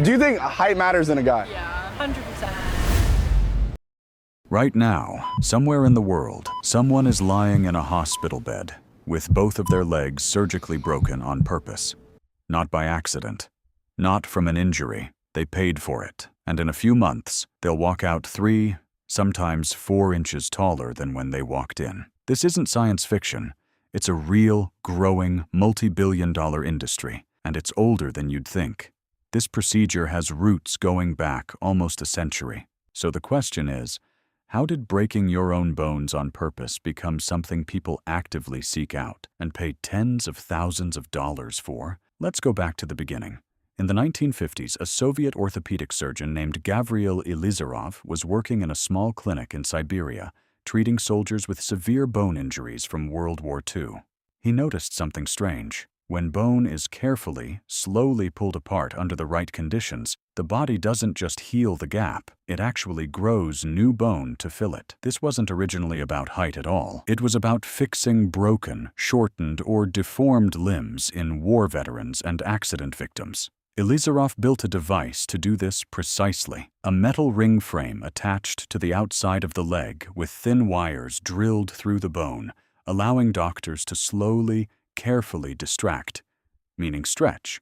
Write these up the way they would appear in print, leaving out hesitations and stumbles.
Do you think height matters in a guy? Yeah, 100%. Right now, somewhere in the world, someone is lying in a hospital bed with both of their legs surgically broken on purpose. Not by accident. Not from an injury. They paid for it. And in a few months, they'll walk out 3, sometimes 4 inches taller than when they walked in. This isn't science fiction. It's a real, growing, multi-billion-dollar industry, and it's older than you'd think. This procedure has roots going back almost a century. So the question is, how did breaking your own bones on purpose become something people actively seek out and pay tens of thousands of dollars for? Let's go back to the beginning. In the 1950s, a Soviet orthopedic surgeon named Gavril Ilizarov was working in a small clinic in Siberia, treating soldiers with severe bone injuries from World War II. He noticed something strange. When bone is carefully, slowly pulled apart under the right conditions, the body doesn't just heal the gap, it actually grows new bone to fill it. This wasn't originally about height at all. It was about fixing broken, shortened, or deformed limbs in war veterans and accident victims. Ilizarov built a device to do this precisely. A metal ring frame attached to the outside of the leg with thin wires drilled through the bone, allowing doctors to slowly, carefully distract, meaning stretch,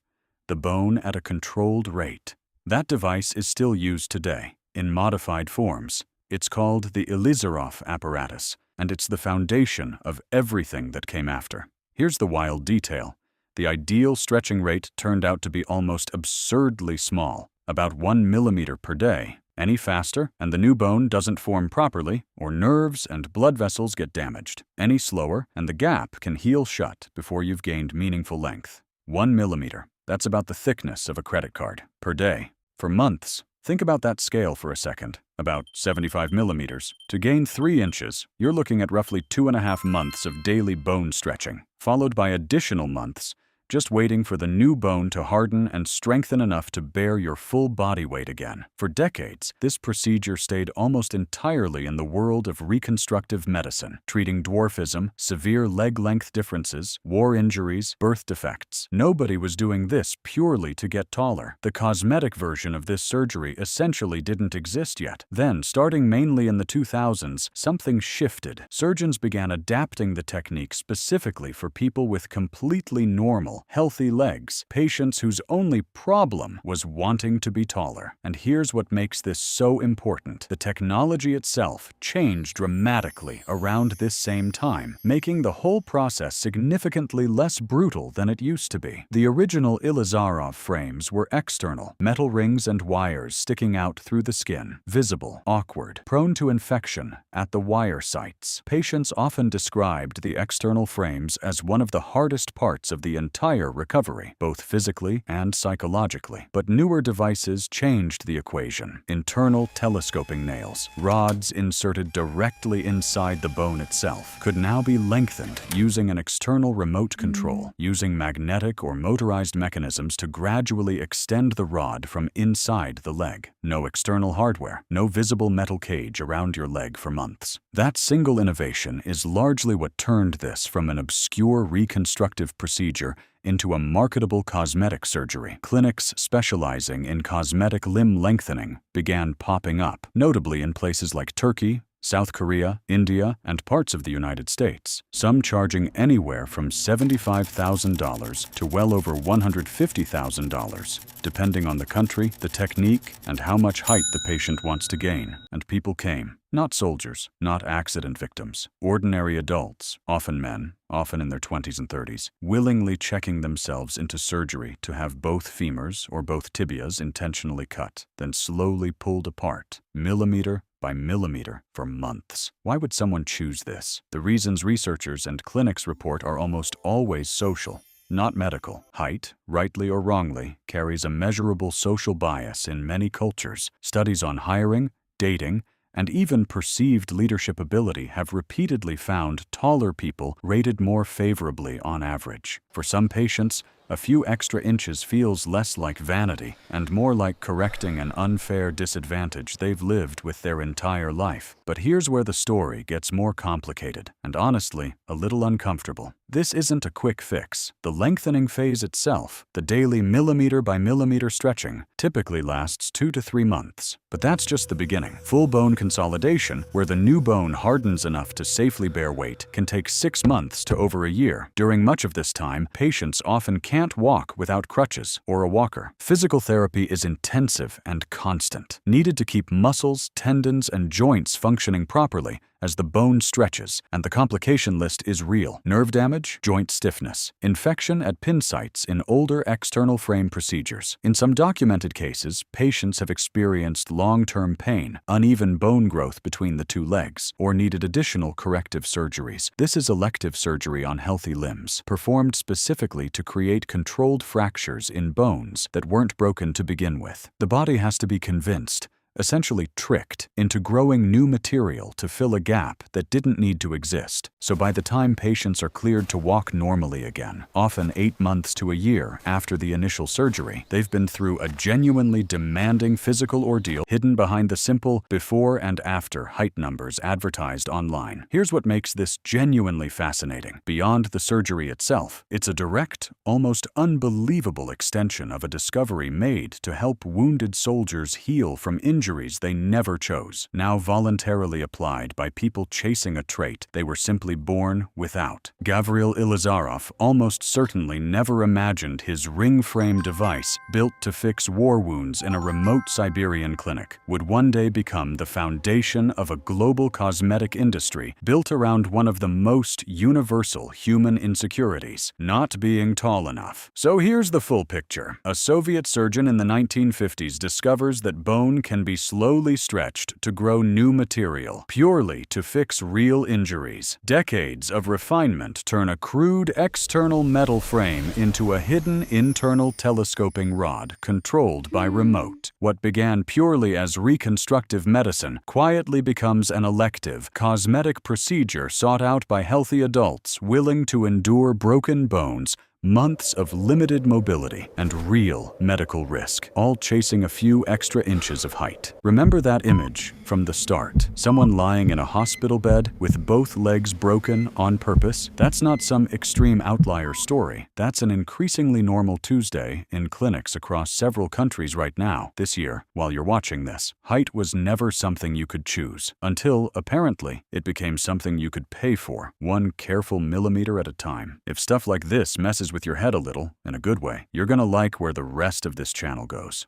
the bone at a controlled rate. That device is still used today, in modified forms. It's called the Ilizarov apparatus, and it's the foundation of everything that came after. Here's the wild detail. The ideal stretching rate turned out to be almost absurdly small, about 1 millimeter per day. Any faster, and the new bone doesn't form properly, or nerves and blood vessels get damaged. Any slower, and the gap can heal shut before you've gained meaningful length. 1 millimeter, that's about the thickness of a credit card, per day. For months, think about that scale for a second, about 75 millimeters. To gain 3 inches, you're looking at roughly 2.5 months of daily bone stretching, followed by additional months just waiting for the new bone to harden and strengthen enough to bear your full body weight again. For decades, this procedure stayed almost entirely in the world of reconstructive medicine, treating dwarfism, severe leg length differences, war injuries, birth defects. Nobody was doing this purely to get taller. The cosmetic version of this surgery essentially didn't exist yet. Then, starting mainly in the 2000s, something shifted. Surgeons began adapting the technique specifically for people with completely normal, healthy legs, patients whose only problem was wanting to be taller. And here's what makes this so important. The technology itself changed dramatically around this same time, making the whole process significantly less brutal than it used to be. The original Ilizarov frames were external, metal rings and wires sticking out through the skin, visible, awkward, prone to infection at the wire sites. Patients often described the external frames as one of the hardest parts of the entire recovery, both physically and psychologically. But newer devices changed the equation. Internal telescoping nails, rods inserted directly inside the bone itself, could now be lengthened using an external remote control, using magnetic or motorized mechanisms to gradually extend the rod from inside the leg. No external hardware, no visible metal cage around your leg for months. That single innovation is largely what turned this from an obscure reconstructive procedure into a marketable cosmetic surgery. Clinics specializing in cosmetic limb lengthening began popping up, notably in places like Turkey, South Korea, India, and parts of the United States, some charging anywhere from $75,000 to well over $150,000, depending on the country, the technique, and how much height the patient wants to gain. And people came. Not soldiers, not accident victims, ordinary adults, often men, often in their 20s and 30s, willingly checking themselves into surgery to have both femurs or both tibias intentionally cut, then slowly pulled apart, millimeter by millimeter, for months. Why would someone choose this? The reasons researchers and clinics report are almost always social, not medical. Height, rightly or wrongly, carries a measurable social bias in many cultures. Studies on hiring, dating, and even perceived leadership ability have repeatedly found taller people rated more favorably on average. For some patients, A few extra inches feels less like vanity and more like correcting an unfair disadvantage they've lived with their entire life. But here's where the story gets more complicated and honestly, a little uncomfortable. This isn't a quick fix. The lengthening phase itself, the daily millimeter by millimeter stretching, typically lasts 2 to 3 months. But that's just the beginning. Full bone consolidation, where the new bone hardens enough to safely bear weight, can take 6 months to over a year. During much of this time, patients often can't walk without crutches or a walker. Physical therapy is intensive and constant, needed to keep muscles, tendons, and joints functioning properly as the bone stretches, and the complication list is real. Nerve damage, joint stiffness, infection at pin sites in older external frame procedures. In some documented cases, patients have experienced long-term pain, uneven bone growth between the two legs, or needed additional corrective surgeries. This is elective surgery on healthy limbs, performed specifically to create controlled fractures in bones that weren't broken to begin with. The body has to be convinced, essentially tricked, into growing new material to fill a gap that didn't need to exist. So by the time patients are cleared to walk normally again, often 8 months to a year after the initial surgery, they've been through a genuinely demanding physical ordeal hidden behind the simple before and after height numbers advertised online. Here's what makes this genuinely fascinating. Beyond the surgery itself, it's a direct, almost unbelievable extension of a discovery made to help wounded soldiers heal from injuries they never chose, now voluntarily applied by people chasing a trait they were simply born without. Gavril Ilizarov almost certainly never imagined his ring-frame device, built to fix war wounds in a remote Siberian clinic, would one day become the foundation of a global cosmetic industry built around one of the most universal human insecurities: not being tall enough. So here's the full picture. A Soviet surgeon in the 1950s discovers that bone can be slowly stretched to grow new material, purely to fix real injuries. Decades of refinement turn a crude external metal frame into a hidden internal telescoping rod controlled by remote. What began purely as reconstructive medicine quietly becomes an elective, cosmetic procedure sought out by healthy adults willing to endure broken bones, months of limited mobility, and real medical risk, all chasing a few extra inches of height. Remember that image from the start? Someone lying in a hospital bed with both legs broken on purpose? That's not some extreme outlier story. That's an increasingly normal Tuesday in clinics across several countries right now. This year, while you're watching this, height was never something you could choose, until, apparently, it became something you could pay for, one careful millimeter at a time. If stuff like this messes with your head a little, in a good way, you're gonna like where the rest of this channel goes.